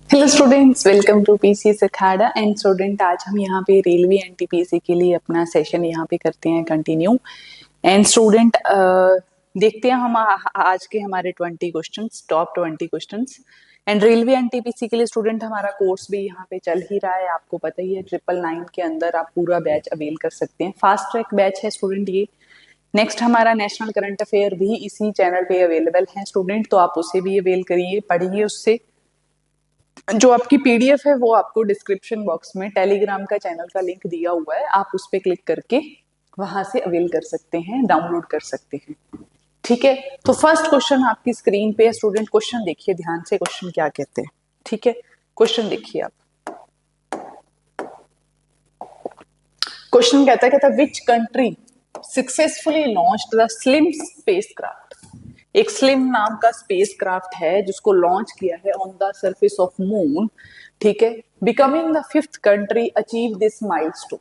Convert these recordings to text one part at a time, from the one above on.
Hello students, welcome to PCS Akhada. And student, आज हम यहाँ पे रेलवे एनटीपीसी के लिए अपना सेशन यहाँ पे करते हैं कंटिन्यू। एंड स्टूडेंट, देखते हैं हम आज के हमारे 20 questions, top 20 questions. And railway NTPC के लिए स्टूडेंट हमारा कोर्स भी यहाँ पे चल ही रहा है, आपको पता ही है। 999 के अंदर आप पूरा बैच अवेल कर सकते हैं, फास्ट ट्रैक बैच है स्टूडेंट ये। नेक्स्ट हमारा नेशनल करंट अफेयर भी इसी चैनल पे अवेलेबल है स्टूडेंट, तो आप उसे भी अवेल करिए, पढ़िए उससे। जो आपकी पीडीएफ है वो आपको डिस्क्रिप्शन बॉक्स में टेलीग्राम का चैनल का लिंक दिया हुआ है, आप उस पर क्लिक करके वहां से अवेल कर सकते हैं, डाउनलोड कर सकते हैं। ठीक है, तो फर्स्ट क्वेश्चन आपकी स्क्रीन पे है स्टूडेंट। क्वेश्चन देखिए ध्यान से, क्वेश्चन क्या कहते हैं। ठीक है, क्वेश्चन देखिए आप। क्वेश्चन कहता है which country successfully launched the slim spacecraft. एक स्लिम नाम का स्पेसक्राफ्ट है जिसको लॉन्च किया है on the surface of moon. ठीक है, becoming the 5th country achieve this milestone.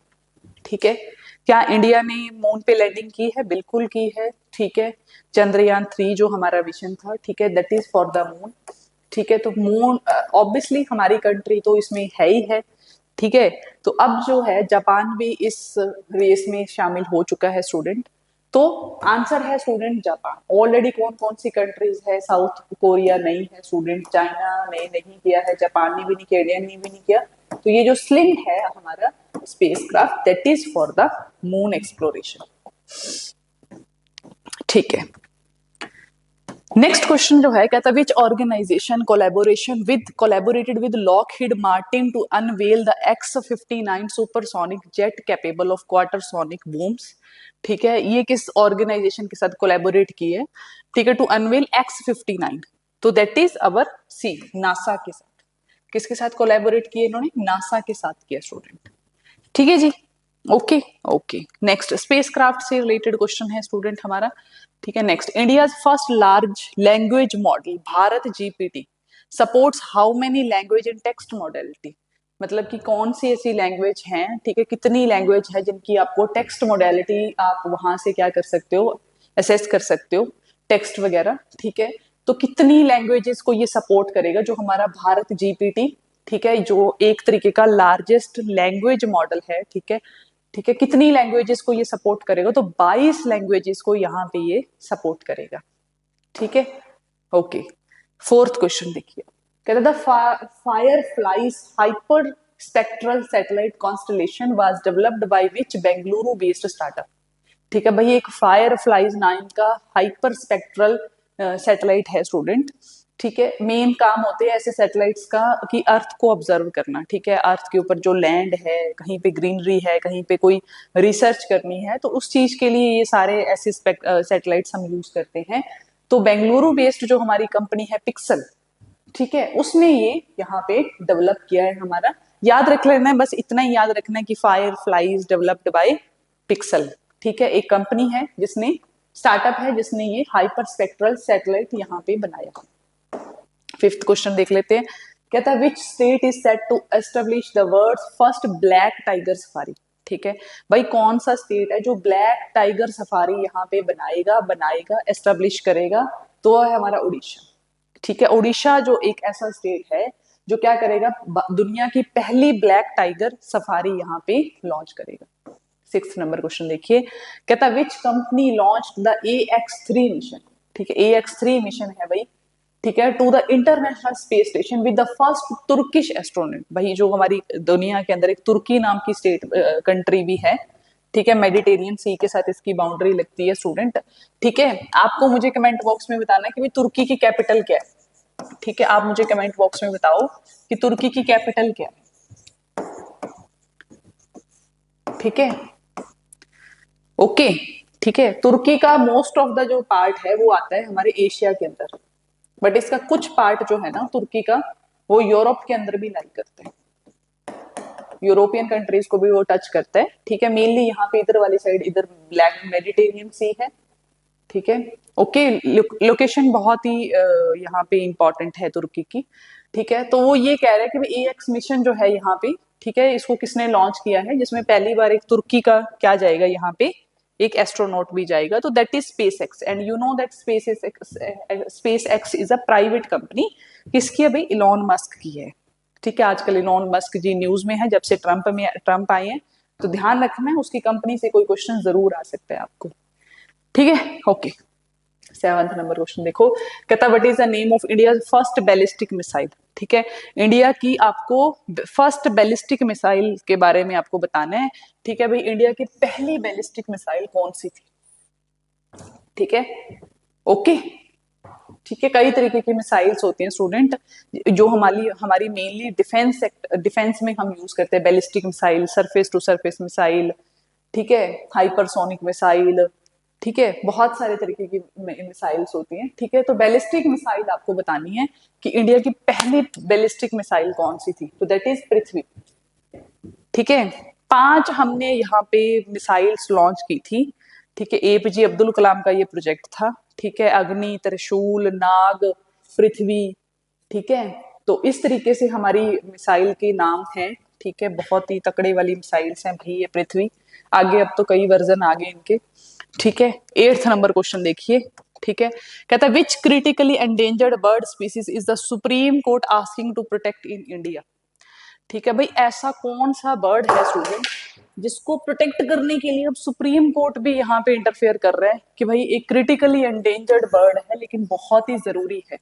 ठीक है, क्या इंडिया ने मून पे लैंडिंग की है? बिल्कुल की है। ठीक है, चंद्रयान 3 जो हमारा मिशन था, ठीक है, that is for the moon. ठीक है, तो मून ऑब्वियसली हमारी कंट्री तो इसमें है ही है। ठीक है, तो अब जो है जापान भी इस रेस में शामिल हो चुका है स्टूडेंट। तो आंसर है स्टूडेंट जापान। ऑलरेडी कौन कौन सी कंट्रीज है? साउथ कोरिया नहीं है स्टूडेंट, चाइना ने नहीं किया है, जापान ने भी नहीं किया, इंडिया ने भी नहीं किया। तो ये जो स्लिम है हमारा spacecraft, that is for the moon exploration. ठीक है, नेक्स्ट क्वेश्चन जो है कहता है which organisation collaborated with Lockheed Martin to unveil the X-59 supersonic jet capable of quartersonic booms. ठीक है, ये किस ऑर्गेनाइजेशन के साथ कोलैबोरेट की है? ठीक है, टू अनवेल X-59, तो that is our C, NASA के साथ। किसके साथ कोलैबोरेट किए इन्होंने? नासा के साथ किया स्टूडेंट। ठीक है जी, ओके ओके। नेक्स्ट स्पेसक्राफ्ट से रिलेटेड क्वेश्चन है स्टूडेंट हमारा। ठीक है, next India first large language model Bharat GPT supports how many language in text modality. मतलब कि कौन सी ऐसी लैंग्वेज हैं, ठीक है, कितनी लैंग्वेज है जिनकी आपको टेक्स्ट मॉडलिटी आप वहां से क्या कर सकते हो, असेस कर सकते हो, टेक्स्ट वगैरह। ठीक है, तो कितनी लैंग्वेजेस को ये सपोर्ट करेगा जो हमारा भारत जीपीटी, ठीक है, जो एक तरीके का लार्जेस्ट लैंग्वेज मॉडल है। ठीक है, ठीक है, कितनी लैंग्वेजेस को ये सपोर्ट करेगा? तो 22 लैंग्वेजेस को यहाँ पे ये सपोर्ट करेगा। ठीक है, ओके। फोर्थ क्वेश्चन देखिए, कहता the fire flies hyper spectral satellite constellation was developed by which Bengaluru based startup. ठीक है भाई, एक फायर फ्लाइज नाम का हाइपर स्पेक्ट्रल सैटेलाइट है स्टूडेंट। ठीक है, मेन काम होते हैं ऐसे सैटेलाइट्स का कि अर्थ को ऑब्जर्व करना। ठीक है, अर्थ के ऊपर जो लैंड है, कहीं पे ग्रीनरी है, कहीं पे कोई रिसर्च करनी है, तो उस चीज के लिए ये सारे ऐसे सैटेलाइट्स हम यूज करते हैं। तो बेंगलुरु बेस्ड जो हमारी कंपनी है पिक्सल, ठीक है, उसने ये यहाँ पे डेवलप किया है हमारा। याद रख लेना है, बस इतना ही याद रखना है कि fire flies developed by pixel. ठीक है, एक कंपनी है जिसने, स्टार्टअप है जिसने ये हाइपर स्पेक्ट्रल सैटेलाइट यहाँ पे बनाया। फिफ्थ क्वेश्चन देख लेते हैं, कहता है which state is set to establish the world's first black tiger safari. ठीक है भाई, कौन सा स्टेट है जो ब्लैक टाइगर सफारी यहाँ पे बनाएगा एस्टेब्लिश करेगा? तो वह है हमारा उड़ीसा। ठीक है, उड़ीसा जो एक ऐसा स्टेट है जो क्या करेगा, दुनिया की पहली ब्लैक टाइगर सफारी यहाँ पे लॉन्च करेगा। 6th नंबर क्वेश्चन देखिए, कहता which company launch the AX3 mission. ठीक है, AX3 मिशन है भाई, ठीक है, to the international space station with the first Turkish astronaut. भाई जो हमारी दुनिया के अंदर एक तुर्की नाम की स्टेट कंट्री भी है। ठीक है, मेडिटेरियन सी के साथ इसकी बाउंड्री लगती है स्टूडेंट। ठीक है, आपको मुझे कमेंट बॉक्स में बताना है कि भाई तुर्की की कैपिटल क्या है। ठीक है, आप मुझे कमेंट बॉक्स में बताओ कि तुर्की की कैपिटल क्या है। ठीक है, ओके। ठीक है, तुर्की का मोस्ट ऑफ द जो पार्ट है वो आता है हमारे एशिया के अंदर, बट इसका कुछ पार्ट जो है ना तुर्की का, वो यूरोप के अंदर भी लाई करते हैं, यूरोपियन कंट्रीज को भी वो टच करता है। ठीक है, मेनली यहाँ पे इधर वाली साइड, इधर ब्लैक मेडिटेरियन सी है। ठीक है, ओके, लोकेशन बहुत ही यहाँ पे इंपॉर्टेंट है तुर्की की। ठीक है, तो वो ये कह रहे हैं कि AX मिशन जो है यहाँ पे, ठीक है, इसको किसने लॉन्च किया है, जिसमें पहली बार एक तुर्की का क्या जाएगा यहाँ पे, एक एस्ट्रोनॉट भी जाएगा, तो that is space x. And you know that space x is a private company. किसकी है भाई? इलॉन मस्क की है। ठीक है, आजकल इलॉन मस्क जी न्यूज में है, जब से ट्रम्प आए हैं, तो ध्यान रखना है, उसकी कंपनी से कोई क्वेश्चन जरूर आ सकता है आपको। ठीक है, ओके। 7th नंबर क्वेश्चन देखो, कहता what is the name of India first ballistic missile. ठीक है, इंडिया की आपको फर्स्ट बैलिस्टिक मिसाइल के बारे में आपको बताना है। ठीक है भाई, इंडिया की पहली बैलिस्टिक मिसाइल कौन सी थी। ठीक है, ओके। ठीक है, कई तरीके की मिसाइल्स होती हैं स्टूडेंट, जो हमारी हमारी मेनली डिफेंस में हम यूज करते हैं। Ballistic missile, surface to surface missile, ठीक है, हाइपरसोनिक मिसाइल, ठीक है, बहुत सारे तरीके की मिसाइल्स होती हैं। ठीक है, तो बैलिस्टिक मिसाइल आपको बतानी है कि इंडिया की पहली बैलिस्टिक मिसाइल कौन सी थी, तो दैट इज पृथ्वी। ठीक है, 5 हमने यहाँ पे मिसाइल्स लॉन्च की थी। ठीक है, एपीजे अब्दुल कलाम का ये प्रोजेक्ट था। ठीक है, अग्नि, त्रिशूल, नाग, पृथ्वी। ठीक है, तो इस तरीके से हमारी मिसाइल के नाम हैं। ठीक है, बहुत ही तकड़े वाली मिसाइल्स हैं भाई ये पृथ्वी। आगे अब तो कई वर्जन आ गए इनके। ठीक है, 8th नंबर क्वेश्चन देखिए। ठीक है, कहता है which critically endangered bird species is the supreme court asking to protect in India. ठीक है भाई, ऐसा कौन सा बर्ड है स्टूडेंट जिसको प्रोटेक्ट करने के लिए अब सुप्रीम कोर्ट भी यहाँ पे इंटरफेयर कर रहा है कि भाई एक क्रिटिकली एंडेंजर्ड बर्ड है लेकिन बहुत ही जरूरी है।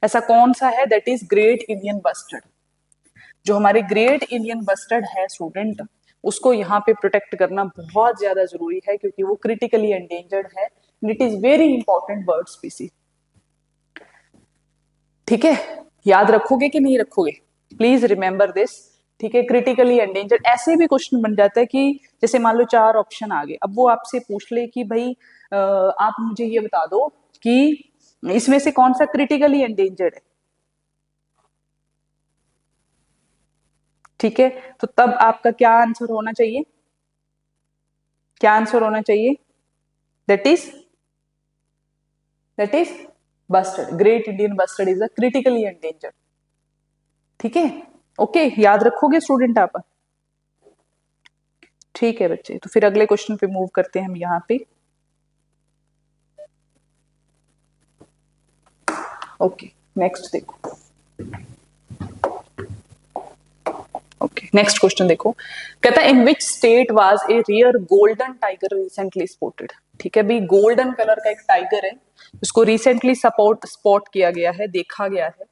ऐसा कौन सा है, that is great Indian bustard. जो हमारे ग्रेट इंडियन बस्टर्ड है स्टूडेंट, उसको यहाँ पे प्रोटेक्ट करना बहुत ज्यादा जरूरी है क्योंकि वो क्रिटिकली एंडेंजर्ड है। It is very important bird स्पीसी। ठीक है, याद रखोगे कि नहीं रखोगे, प्लीज रिमेंबर दिस। ठीक है, क्रिटिकली एंडेंजर्ड, ऐसे भी क्वेश्चन बन जाता है कि जैसे मान लो 4 ऑप्शन आ गए, अब वो आपसे पूछ ले कि भाई आप मुझे ये बता दो कि इसमें से कौन सा क्रिटिकली एंडेंजर्ड है। ठीक है, तो तब आपका क्या आंसर होना चाहिए, क्या आंसर होना चाहिए, that is bustard. Great Indian bustard is a critically endangered. ठीक है, ओके, याद रखोगे स्टूडेंट आप। ठीक है बच्चे, तो फिर अगले क्वेश्चन पे मूव करते हैं हम यहाँ पे। ओके, नेक्स्ट देखो। ओके, नेक्स्ट क्वेश्चन देखो, कहता है in which state was a rare golden tiger recently spotted. ठीक है भाई, गोल्डन कलर का एक टाइगर है, उसको रिसेंटली स्पॉट किया गया है, देखा गया है।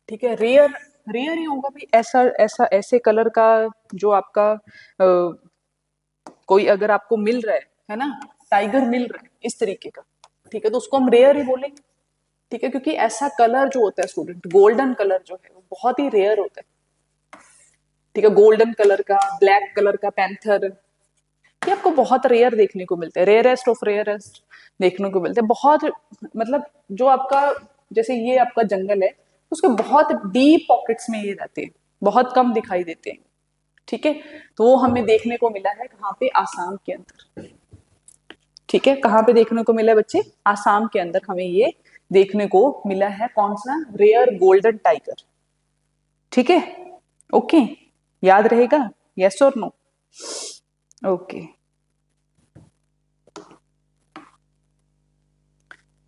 ठीक है, रेयर रेयर ही होगा भाई, ऐसा ऐसा ऐसे कलर का जो आपका कोई अगर आपको मिल रहा है ना, टाइगर मिल रहा है इस तरीके का, ठीक है, तो उसको हम रेयर ही बोलेंगे। ठीक है, क्योंकि ऐसा कलर जो होता है स्टूडेंट, गोल्डन कलर जो है वो बहुत ही रेयर होता है। ठीक है, गोल्डन कलर का, ब्लैक कलर का पैंथर, ये आपको बहुत रेयर देखने को मिलते हैं, रेयरेस्ट ऑफ रेयरेस्ट देखने को मिलते हैं। बहुत मतलब जो आपका, जैसे ये आपका जंगल है, उसके बहुत डीप पॉकेट्स में ये रहते हैं, बहुत कम दिखाई देते हैं। ठीक है, तो वो हमें देखने को मिला है कहाँ पे, आसाम के अंदर। ठीक है, कहाँ पे देखने को मिला है बच्चे, आसाम के अंदर हमें ये देखने को मिला है, कौन सा, रेयर गोल्डन टाइगर। ठीक है, ओके, याद रहेगा, यस और नो। ओके,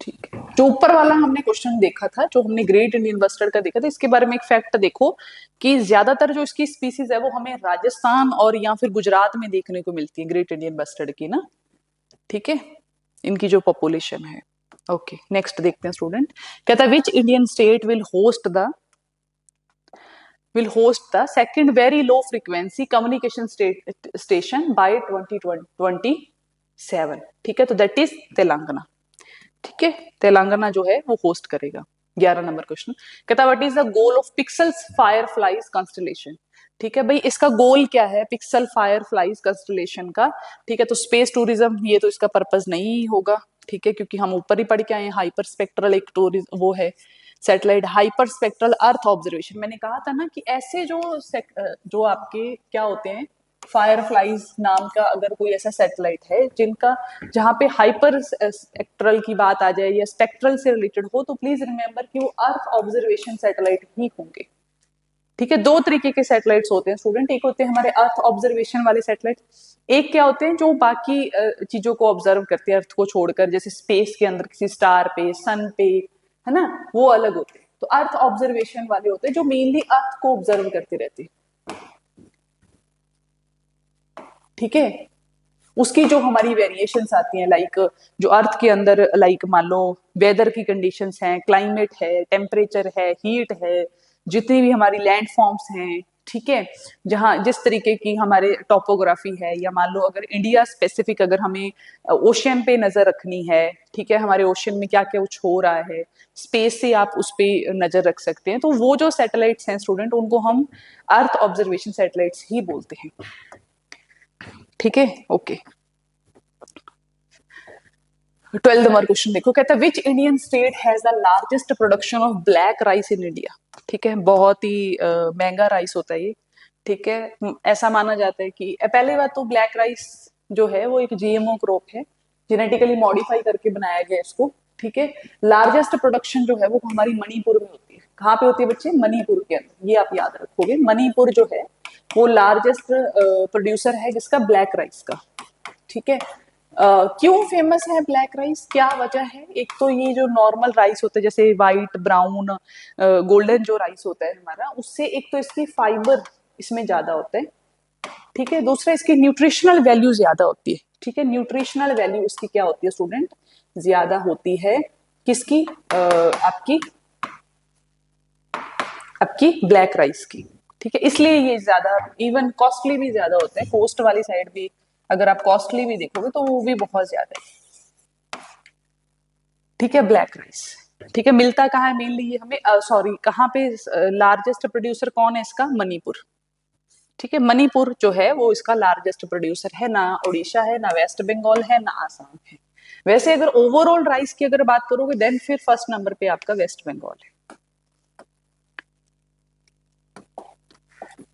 ठीक है, जो ऊपर वाला हमने क्वेश्चन देखा था, जो हमने ग्रेट इंडियन बस्टर्ड का देखा था, इसके बारे में एक फैक्ट देखो कि ज्यादातर जो इसकी स्पीसीज है वो हमें राजस्थान और या फिर गुजरात में देखने को मिलती है, ग्रेट इंडियन बस्टर्ड की ना। ठीक है, इनकी जो पॉपुलेशन है। ओके, नेक्स्ट देखते हैं स्टूडेंट, कहता है which Indian state will host the second very low frequency communication station by 2027। ठीक है, तो दैट इज तेलंगाना। ठीक है, तेलंगाना जो है वो होस्ट करेगा। 11 नंबर क्वेश्चन, कहता what is the goal of pixels fire flies constellation. ठीक है भाई, इसका गोल क्या है पिक्सल फायर फ्लाइज कंस्टलेशन का। ठीक है, तो स्पेस टूरिज्म ये तो इसका पर्पज नहीं होगा। ठीक है, क्योंकि हम ऊपर ही पढ़ के आए हैं, हाइपर स्पेक्ट्रल एक टूरिज्म वो है satellite, hyper spectral earth observation. मैंने कहा था ना कि ऐसे जो आपके क्या होते हैं, फायरफ्लाइज नाम का अगर कोई ऐसा सैटेलाइट है जिनका, जहां पे हाइपर स्पेक्ट्रल की बात आ जाए या स्पेक्ट्रल से रिलेटेड हो, तो प्लीज रिमेंबर कि वो अर्थ ऑब्जर्वेशन सैटेलाइट ही होंगे। ठीक है, 2 तरीके के सैटेलाइट्स होते हैं स्टूडेंट, एक होते हैं हमारे अर्थ ऑब्जर्वेशन वाले सैटेलाइट, एक क्या होते हैं जो बाकी चीजों को ऑब्जर्व करते हैं अर्थ को छोड़कर, जैसे स्पेस के अंदर किसी स्टार पे, सन पे, है ना, वो अलग होते हैं। तो अर्थ ऑब्जर्वेशन वाले होते हैं जो मेनली अर्थ को ऑब्जर्व करते रहते हैं, ठीक है। उसकी जो हमारी वेरिएशंस आती हैं, लाइक जो अर्थ के अंदर, लाइक मान लो वेदर की कंडीशंस हैं, क्लाइमेट है, टेम्परेचर है, हीट है, जितनी भी हमारी लैंड फॉर्म्स हैं, ठीक है, जहाँ जिस तरीके की हमारे टोपोग्राफी है, या मान लो अगर इंडिया स्पेसिफिक अगर हमें ओशियन पे नजर रखनी है, ठीक है, हमारे ओशियन में क्या क्या कुछ हो रहा है, स्पेस से आप उस पर नजर रख सकते हैं, तो वो जो सैटेलाइट्स हैं स्टूडेंट, उनको हम अर्थ ऑब्जर्वेशन सैटेलाइट्स ही बोलते हैं, ठीक है। ओके, 12 नंबर क्वेश्चन देखो, कहता है which Indian state has the largest production of black rice in India, ठीक है, बहुत ही महंगा राइस होता है ये, ठीक है। ऐसा माना जाता है कि पहली बात तो ब्लैक राइस जो है वो एक जीएमओ क्रॉप है, जेनेटिकली मॉडिफाई करके बनाया गया इसको, ठीक है। लार्जेस्ट प्रोडक्शन जो है वो हमारी मणिपुर में होती है। कहाँ पे होती है बच्चे? मणिपुर के अंदर, ये आप याद रखोगे, मणिपुर जो है वो लार्जेस्ट प्रोड्यूसर है जिसका ब्लैक राइस का, ठीक है। क्यों फेमस है ब्लैक राइस, क्या वजह है? एक तो ये जो नॉर्मल राइस होता है जैसे व्हाइट, ब्राउन, गोल्डन जो राइस होता है हमारा, उससे एक तो इसकी फाइबर इसमें ज्यादा होता है, ठीक है। दूसरा इसकी न्यूट्रिशनल वैल्यू ज्यादा होती है, ठीक है। न्यूट्रिशनल वैल्यू इसकी क्या होती है स्टूडेंट? ज्यादा होती है किसकी? आपकी आपकी ब्लैक राइस की, ठीक है। इसलिए ये ज्यादा, इवन कॉस्टली भी ज्यादा होता है, कोस्ट वाली साइड भी अगर आप कॉस्टली भी देखोगे तो वो भी बहुत ज्यादा है, ठीक है, ब्लैक राइस, ठीक है। मिलता कहाँ है मेनली ये हमें, सॉरी कहाँ पे लार्जेस्ट प्रोड्यूसर कौन है इसका? मणिपुर, ठीक है। मणिपुर जो है वो इसका लार्जेस्ट प्रोड्यूसर है, ना उड़ीसा है, ना वेस्ट बंगाल है, ना आसाम है। वैसे अगर ओवरऑल राइस की अगर बात करोगे देन फिर फर्स्ट नंबर पे आपका वेस्ट बंगाल है।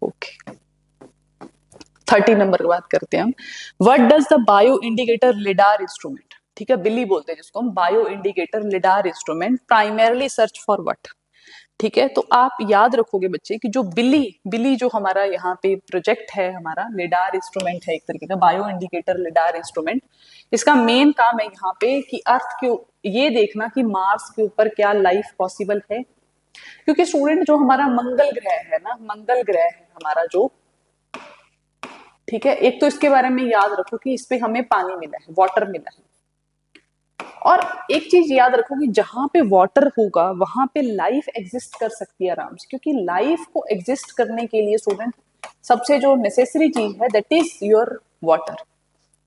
ओके, 30 नंबर की बात करते हैं हम। What does the bio indicator lidar instrument, ठीक है, बिल्ली बोलते हैं जिसको हम, bio indicator lidar instrument primarily search for what, ठीक है। तो आप याद रखोगे बच्चे कि जो बिल्ली बिल्ली जो हमारा यहाँ पे प्रोजेक्ट है, हमारा लिडार इंस्ट्रूमेंट है, एक तरीके का बायो इंडिकेटर लिडार इंस्ट्रूमेंट, इसका मेन काम है यहाँ पे कि अर्थ के ये देखना कि मार्स के ऊपर क्या लाइफ पॉसिबल है, क्योंकि स्टूडेंट जो हमारा मंगल ग्रह है ना, मंगल ग्रह है हमारा जो, ठीक है, एक तो इसके बारे में याद रखो कि इस पे हमें पानी मिला है, वाटर मिला है, और एक चीज याद रखो कि जहां पे वाटर होगा वहां पे लाइफ एग्जिस्ट कर सकती है आराम से, क्योंकि लाइफ को एग्जिस्ट करने के लिए स्टूडेंट सबसे जो नेसेसरी चीज है दैट इज योर वाटर,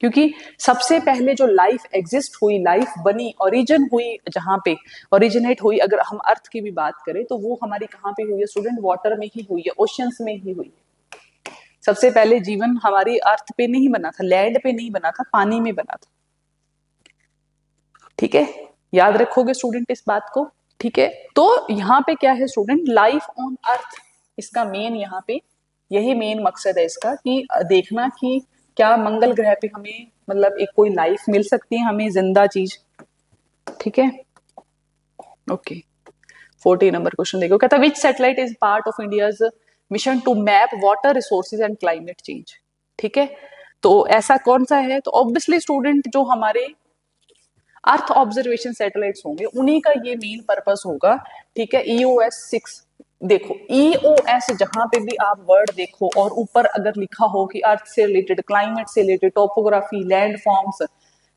क्योंकि सबसे पहले जो लाइफ एग्जिस्ट हुई, लाइफ बनी, ओरिजिन हुई, जहां पे ओरिजिनेट हुई, अगर हम अर्थ की भी बात करें तो वो हमारी कहाँ पे हुई है स्टूडेंट? वाटर में ही हुई है, ओशियंस में ही हुई है। सबसे पहले जीवन हमारी अर्थ पे नहीं बना था, लैंड पे नहीं बना था, पानी में बना था, ठीक है। याद रखोगे स्टूडेंट इस बात को, ठीक है। तो यहाँ पे क्या है स्टूडेंट? लाइफ ऑन अर्थ, इसका मेन यहाँ पे यही मेन मकसद है इसका, कि देखना कि क्या मंगल ग्रह पे हमें मतलब एक कोई लाइफ मिल सकती है हमें, जिंदा चीज, ठीक है। ओके, 40 नंबर क्वेश्चन देखो, कहता है which satellite is part of India's mission to map water resources and climate change, ठीक है। तो ऐसा कौन सा है? तो ऑब्वियसली स्टूडेंट जो हमारे अर्थ ऑब्जर्वेशन सैटेलाइट्स होंगे उन्हीं का ये मेन पर्पस होगा, ठीक है। EOS-6, देखो EOS जहां पे भी आप वर्ड देखो और ऊपर अगर लिखा हो कि अर्थ से रिलेटेड, क्लाइमेट से रिलेटेड, टोपोग्राफी, लैंड फॉर्म्स,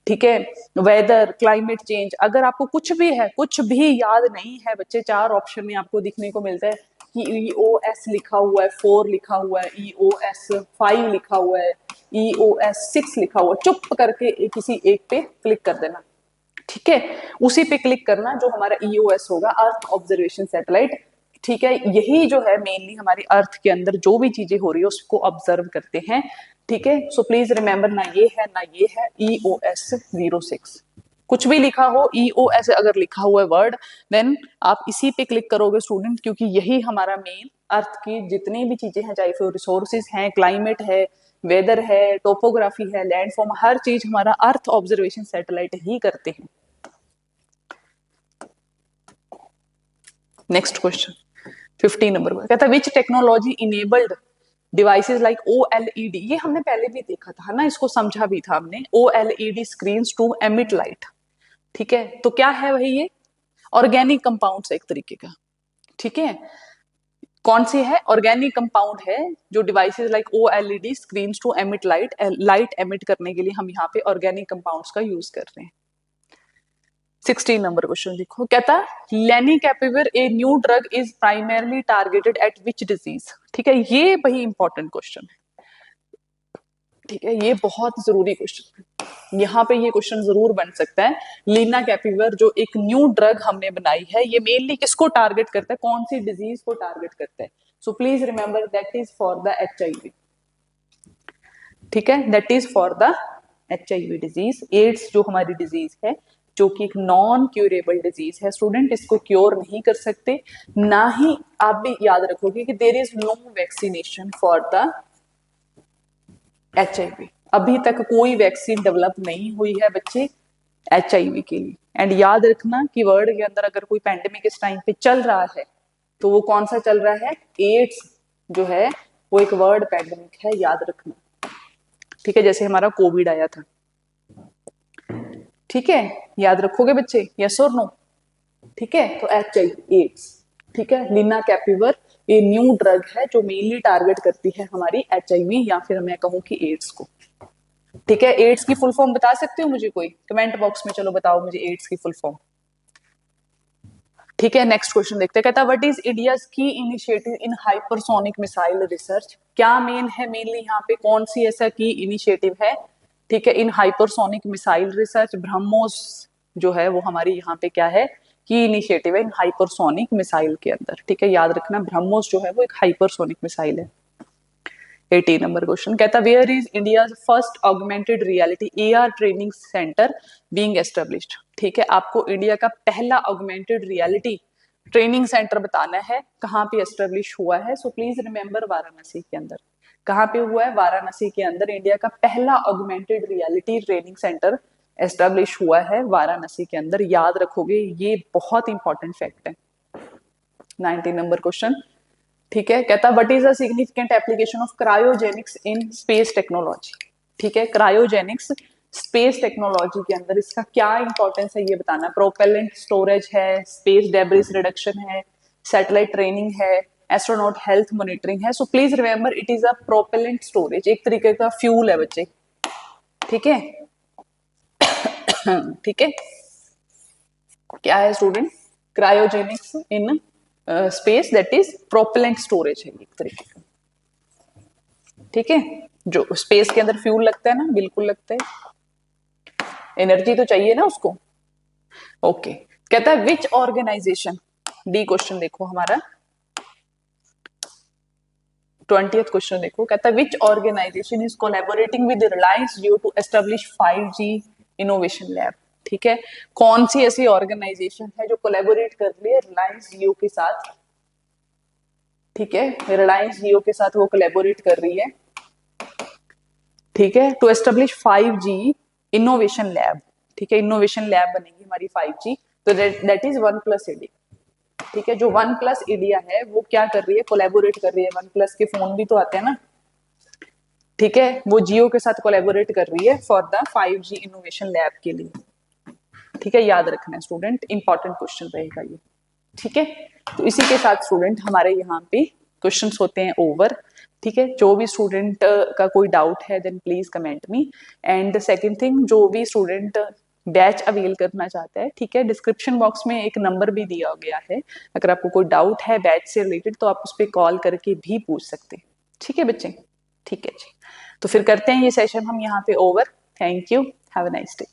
ठीक है, वेदर, क्लाइमेट चेंज, अगर आपको कुछ भी है, कुछ भी याद नहीं है बच्चे, 4 ऑप्शन में आपको दिखने को मिलता है कि EOS लिखा हुआ है, 4 लिखा हुआ है, EOS-5 लिखा हुआ है, EOS-6 लिखा हुआ है, चुप करके किसी एक पे क्लिक कर देना, ठीक है। उसी पे क्लिक करना जो हमारा EOS होगा, अर्थ ऑब्जर्वेशन सैटेलाइट, ठीक है। यही जो है मेनली हमारी अर्थ के अंदर जो भी चीजें हो रही है उसको ऑब्जर्व करते हैं, ठीक है। सो प्लीज रिमेंबर, ना ये है ना ये है, EOS-06, कुछ भी लिखा हो, EOS अगर लिखा हुआ है वर्ड, देन आप इसी पे क्लिक करोगे स्टूडेंट, क्योंकि यही हमारा मेन अर्थ की जितनी भी चीजें हैं, चाहे फिर रिसोर्सेज हैं, क्लाइमेट है, वेदर है, टोपोग्राफी है, लैंडफॉर्म, हर चीज हमारा अर्थ ऑब्जर्वेशन सैटेलाइट ही करते हैं। नेक्स्ट क्वेश्चन 15 नंबर का, कहता है विच technology enabled devices like OLED, ये हमने पहले भी देखा था ना, इसको समझा भी था हमने, OLED screens to emit light, ठीक है। तो क्या है वही? ये ऑर्गेनिक कंपाउंड्स एक तरीके का, ठीक है, कौन सी है? ऑर्गेनिक कंपाउंड है जो devices like OLED screens to emit light emit करने के लिए हम यहाँ पे ऑर्गेनिक कंपाउंड्स का यूज कर रहे हैं। 16 नंबर क्वेश्चन देखो, कहता lenacapavir a new drug is primarily targeted at which disease. ठीक है, ये वही इंपॉर्टेंट क्वेश्चन है। ठीक है, ये बहुत जरूरी क्वेश्चन है, यहाँ पे ये क्वेश्चन जरूर बन सकता है। लीना कैपिवर जो एक न्यू ड्रग हमने बनाई है, ये मेनली किसको टारगेट करता है, कौन सी डिजीज को टारगेट करता है? So please remember that is for the HIV। ठीक है, that is for the HIV disease. AIDS जो हमारी डिजीज है, जो कि एक नॉन क्यूरेबल डिजीज है स्टूडेंट, इसको क्योर नहीं कर सकते, ना ही आप भी याद रखोगे कि there is no vaccination for the HIV। अभी तक कोई वैक्सीन डेवलप नहीं हुई है बच्चे HIV के लिए। एंड याद रखना कि वर्ल्ड के अंदर अगर कोई पैंडेमिक इस टाइम पे चल रहा है तो वो कौन सा चल रहा है? एड्स जो है वो एक वर्ल्ड पैंडेमिक है, याद रखना। ठीक है, जैसे हमारा कोविड आया था। ठीक है, याद रखोगे बच्चे, यस और नो? ठीक है, तो HIV एड्स। ठीक है, लीना कैपिवर ये न्यू ड्रग है जो मेनली टारगेट करती है हमारी HIV या फिर मैं कहूँ कि एड्स को। ठीक है, एड्स की फुल फॉर्म बता सकते हो मुझे कोई? कमेंट बॉक्स में चलो बताओ मुझे एड्स की फुल फॉर्म। ठीक है, नेक्स्ट क्वेश्चन देखते हैं। कहता है व्हाट इज इंडियाज की initiative in hypersonic missile research. क्या मेन है, मेनली यहाँ पे कौन सी ऐसा की इनिशिएटिव है? ठीक है, इन हाइपरसोनिक मिसाइल रिसर्च ब्रह्मोस जो है वो हमारी यहाँ पे क्या है की इनिशिएटिव है इन हाइपरसोनिक मिसाइल के अंदर। ठीक है, याद रखना ब्रह्मोस जो है वो एक हाइपरसोनिक मिसाइल है। 18 नंबर क्वेश्चन कहता where is India first augmented reality AR training centre being established. ठीक है, आपको इंडिया का पहला ऑगमेंटेड रियलिटी ट्रेनिंग सेंटर बताना है, कहाँ पे एस्टेब्लिश हुआ है। सो प्लीज रिमेंबर वाराणसी के अंदर। कहाँ पे हुआ है? वाराणसी के अंदर इंडिया का पहला augmented reality training centre establish हुआ है वाराणसी के अंदर, याद रखोगे, ये बहुत इंपॉर्टेंट फैक्ट है। 19 नंबर क्वेश्चन, ठीक है, कहता what is a significant application of cryogenics in space technology. ठीक है, क्रायोजेनिक्स स्पेस टेक्नोलॉजी के अंदर इसका क्या इंपॉर्टेंस है ये बताना। प्रोपेलेंट स्टोरेज है, स्पेस डेब्रिस रिडक्शन है, सैटेलाइट ट्रेनिंग है, एस्ट्रोनॉट हेल्थ मॉनिटरिंग है। So please remember it is a propellant storage, एक तरीके का फ्यूल है बच्चे। ठीक है ठीक है, क्या है student? Cryogenics in space that is propellant storage है एक तरीके का। ठीक है, जो स्पेस के अंदर फ्यूल लगता है ना, बिल्कुल लगता है, एनर्जी तो चाहिए ना उसको। ओके, कहता है विच ऑर्गेनाइजेशन, डी क्वेश्चन देखो हमारा 20th क्वेश्चन देखो, कहता है which organisation is collaborating with Reliance Jio to establish 5G innovation lab. ठीक है, कौन सी ऐसी ऑर्गेनाइजेशन है जो कोलैबोरेट कर रही है रिलायंस जियो के साथ? ठीक है, रिलायंस जियो के साथ वो कोलैबोरेट कर रही है। ठीक है, to establish 5G innovation lab. ठीक है, इनोवेशन लैब बनेगी हमारी 5G, तो दैट इज OnePlus India। ठीक है, जो OnePlus India है वो क्या कर रही है? कोलैबोरेट कर रही है। OnePlus के फोन भी तो आते हैं ना। ठीक है, वो जियो के साथ कोलैबोरेट कर रही है for the 5G innovation lab के लिए। ठीक है, याद रखना है स्टूडेंट, इंपॉर्टेंट क्वेश्चन रहेगा ये। ठीक है, तो इसी के साथ स्टूडेंट हमारे यहाँ पे क्वेश्चंस होते हैं ओवर। ठीक है, जो भी स्टूडेंट का कोई डाउट है then please comment me. And second thing, जो भी स्टूडेंट बैच अवेल करना चाहता है, ठीक है, डिस्क्रिप्शन बॉक्स में एक नंबर भी दिया गया है, अगर आपको कोई डाउट है बैच से रिलेटेड तो आप उस पर कॉल करके भी पूछ सकते हैं। ठीक है बच्चे, ठीक है जी, तो फिर करते हैं ये सेशन हम यहाँ पे over. Thank you, have a nice day.